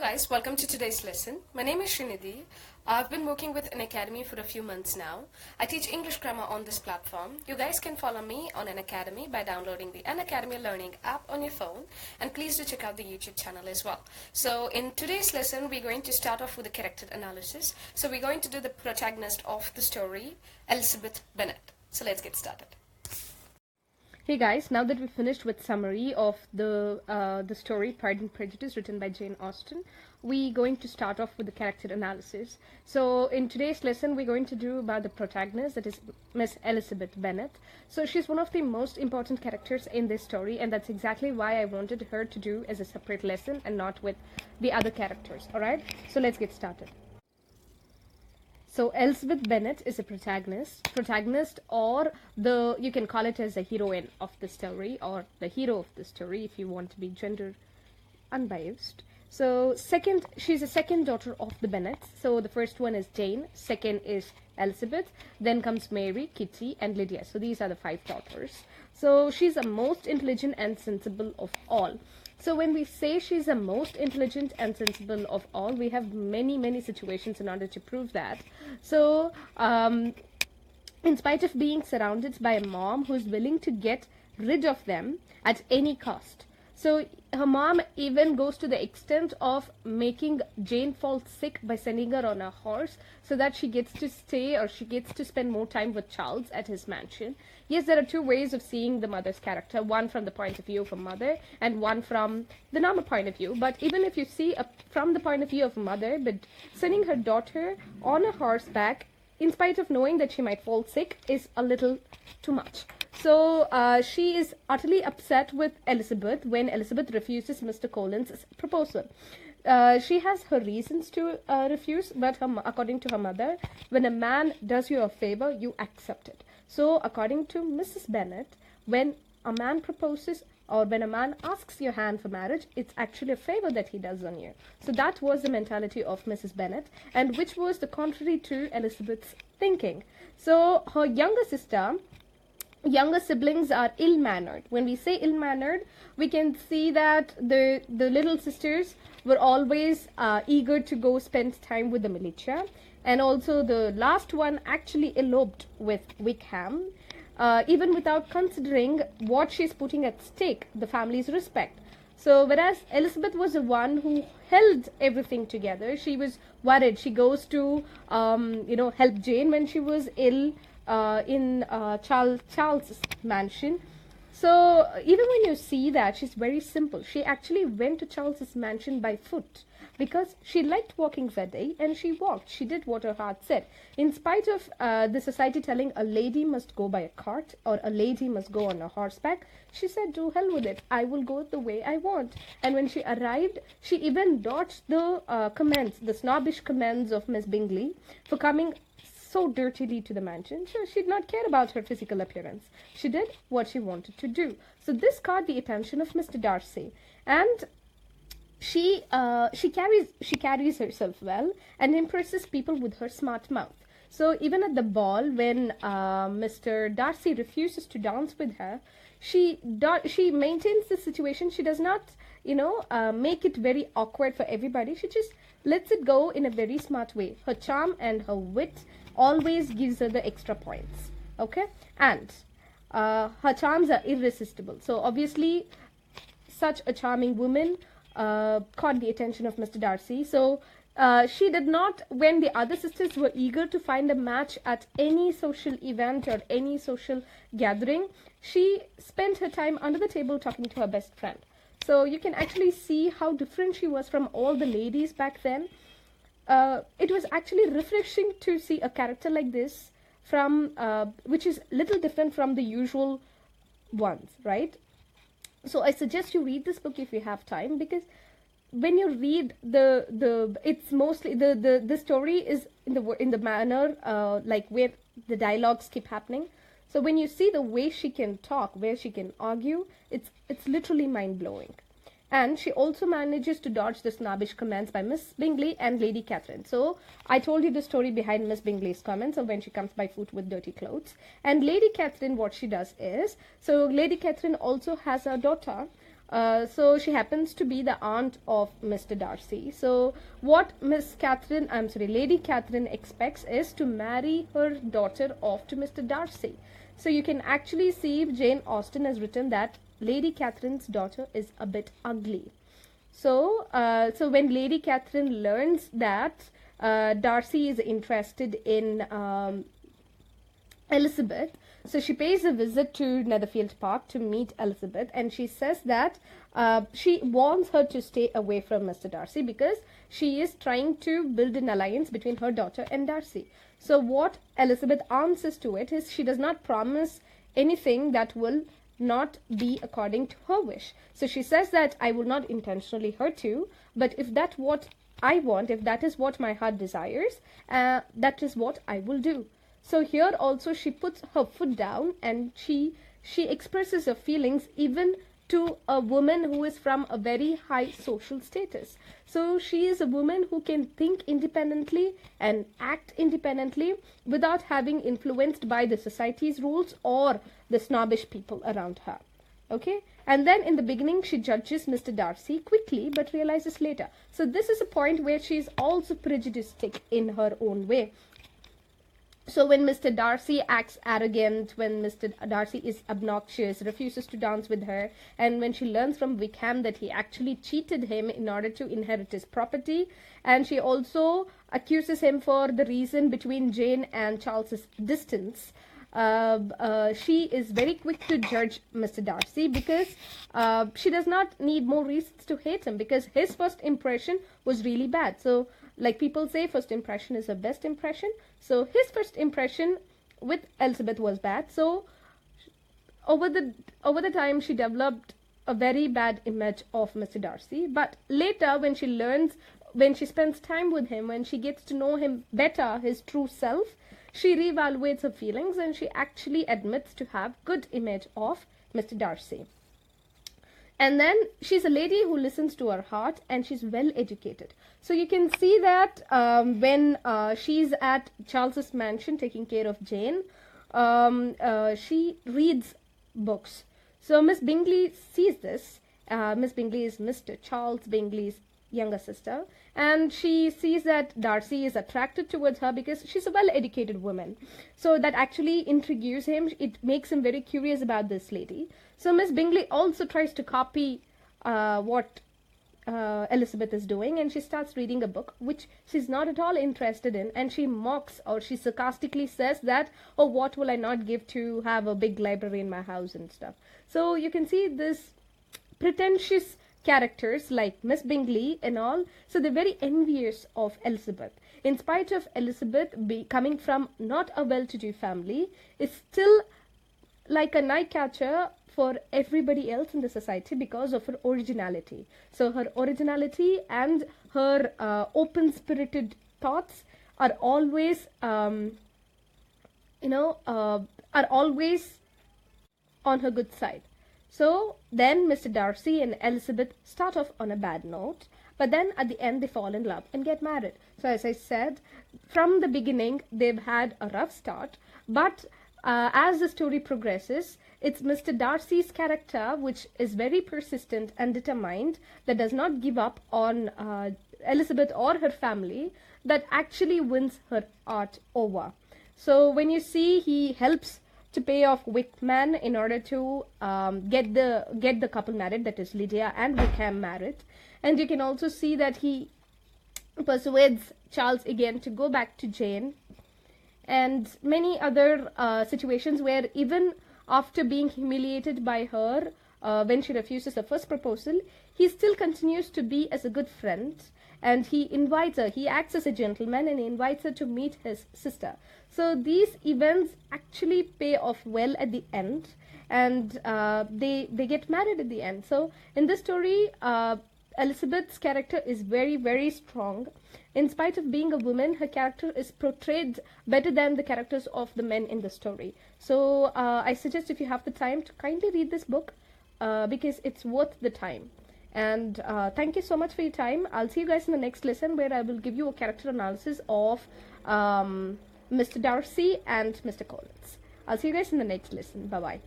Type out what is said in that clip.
guys, welcome to today's lesson. My name is Srinidhi. I've been working with Unacademy for a few months now. I teach English grammar on this platform. You guys can follow me on Unacademy by downloading the Unacademy Learning app on your phone, and please do check out the YouTube channel as well. So in today's lesson, we're going to start off with the character analysis. So we're going to do the protagonist of the story, Elizabeth Bennet. So let's get started. Hey guys, now that we finished with summary of the story Pride and Prejudice written by Jane Austen, we're going to start off with the character analysis. So in today's lesson, we're going to do about the protagonist, that is Miss Elizabeth Bennet. So she's one of the most important characters in this story, and that's exactly why I wanted her to do as a separate lesson and not with the other characters. Alright, so let's get started. So Elizabeth Bennet is a protagonist, or you can call it as a heroine of the story, or the hero of the story if you want to be gender unbiased. So she's a second daughter of the Bennets. So the first one is Jane, second is Elizabeth, then comes Mary, Kitty, and Lydia. So these are the 5 daughters. So she's the most intelligent and sensible of all. So when we say she's the most intelligent and sensible of all, we have many situations in order to prove that. So in spite of being surrounded by a mom who's willing to get rid of them at any cost. So her mom even goes to the extent of making Jane fall sick by sending her on a horse so that she gets to stay, or she gets to spend more time with Charles at his mansion. Yes, there are 2 ways of seeing the mother's character, one from the point of view of a mother and one from the normal point of view. But even if you see from the point of view of a mother, but sending her daughter on a horseback, in spite of knowing that she might fall sick, is a little too much. So she is utterly upset with Elizabeth when Elizabeth refuses Mr. Collins' proposal. She has her reasons to refuse, but according to her mother, when a man does you a favor, you accept it. So according to Mrs. Bennet, when a man proposes or when a man asks your hand for marriage, it's actually a favor that he does on you. So that was the mentality of Mrs. Bennet, and which was the contrary to Elizabeth's thinking. So her younger siblings are ill-mannered. When we say ill-mannered, we can see that the little sisters were always eager to go spend time with the militia, and also the last one actually eloped with Wickham, even without considering what she's putting at stake, the family's respect. So whereas Elizabeth was the one who held everything together, she was worried. She goes to help Jane when she was ill in Charles's mansion. So even when you see that, she's very simple. She actually went to Charles's mansion by foot because she liked walking that day, and she walked. She did what her heart said. In spite of the society telling a lady must go by a cart or a lady must go on a horseback, she said, to hell with it. I will go the way I want. And when she arrived, she even dodged the snobbish comments of Miss Bingley for coming so dirtily to the mansion. So she did not care about her physical appearance. She did what she wanted to do. So this caught the attention of Mr. Darcy, and she carries herself well and impresses people with her smart mouth. So even at the ball, when Mr. Darcy refuses to dance with her, she maintains the situation. She does not make it very awkward for everybody. She just lets it go in a very smart way. Her charm and her wit always gives her the extra points. Okay, and her charms are irresistible. So obviously such a charming woman caught the attention of Mr. Darcy. So she did not, when the other sisters were eager to find a match at any social event or any social gathering, she spent her time under the table talking to her best friend. So you can actually see how different she was from all the ladies back then. It was actually refreshing to see a character like this from which is little different from the usual ones, right? So I suggest you read this book if you have time, because when you read it's mostly the story is in the manner like where the dialogues keep happening. So when you see the way she can talk, where she can argue, it's literally mind-blowing. And she also manages to dodge the snobbish comments by Miss Bingley and Lady Catherine. So I told you the story behind Miss Bingley's comments of when she comes by foot with dirty clothes. And Lady Catherine, what she does is, so Lady Catherine also has a daughter So she happens to be the aunt of Mr. Darcy. So what Lady Catherine expects is to marry her daughter off to Mr. Darcy. So you can actually see Jane Austen has written that Lady Catherine's daughter is a bit ugly. So, when Lady Catherine learns that Darcy is interested in Elizabeth, so she pays a visit to Netherfield Park to meet Elizabeth, and she says that she wants her to stay away from Mr. Darcy because she is trying to build an alliance between her daughter and Darcy. So what Elizabeth answers to it is she does not promise anything that will not be according to her wish. So she says that I will not intentionally hurt you, but if that's what I want, if that is what my heart desires, that is what I will do. So here also she puts her foot down, and she expresses her feelings even to a woman who is from a very high social status. So she is a woman who can think independently and act independently without having influenced by the society's rules or the snobbish people around her. Okay, and then in the beginning she judges Mr. Darcy quickly but realizes later. So this is a point where she is also prejudiced in her own way. So when Mr. Darcy acts arrogant, when Mr. Darcy is obnoxious, refuses to dance with her, and when she learns from Wickham that he actually cheated him in order to inherit his property, and she also accuses him for the reason between Jane and Charles's distance, she is very quick to judge Mr. Darcy because she does not need more reasons to hate him, because his first impression was really bad. So like people say, first impression is the best impression. So his first impression with Elizabeth was bad. So over the time she developed a very bad image of Mr. Darcy. But later when she spends time with him, when she gets to know him better, his true self, she reevaluates her feelings and she actually admits to have good image of Mr. Darcy. And then she's a lady who listens to her heart, and she's well educated. So you can see that when she's at Charles's mansion taking care of Jane, she reads books. So Miss Bingley sees this. Miss Bingley is Mr. Charles Bingley's younger sister, and she sees that Darcy is attracted towards her because she's a well-educated woman. So that actually intrigues him. It makes him very curious about this lady. So Miss Bingley also tries to copy what Elizabeth is doing, and she starts reading a book which she's not at all interested in, and she mocks, or she sarcastically says that, oh, what will I not give to have a big library in my house and stuff. So you can see this pretentious characters like Miss Bingley and all, so they're very envious of Elizabeth. In spite of Elizabeth coming from not a well-to-do family, it's still like a night catcher for everybody else in the society because of her originality. So her originality and her open-spirited thoughts are always, are always on her good side. So then Mr. Darcy and Elizabeth start off on a bad note, but then at the end they fall in love and get married. So as I said, from the beginning they've had a rough start, but as the story progresses, it's Mr. Darcy's character which is very persistent and determined, that does not give up on Elizabeth or her family, that actually wins her heart over. So when you see he helps to pay off Wickham in order to get the couple married, that is Lydia and Wickham married, and you can also see that he persuades Charles again to go back to Jane, and many other situations where even after being humiliated by her when she refuses the first proposal, he still continues to be as a good friend, and he invites her, he acts as a gentleman and he invites her to meet his sister. So these events actually pay off well at the end, and they get married at the end. So in this story, Elizabeth's character is very, very strong. In spite of being a woman, her character is portrayed better than the characters of the men in the story. So I suggest, if you have the time, to kindly read this book because it's worth the time. And thank you so much for your time. I'll see you guys in the next lesson, where I will give you a character analysis of Mr. Darcy and Mr. Collins. I'll see you guys in the next lesson. Bye-bye.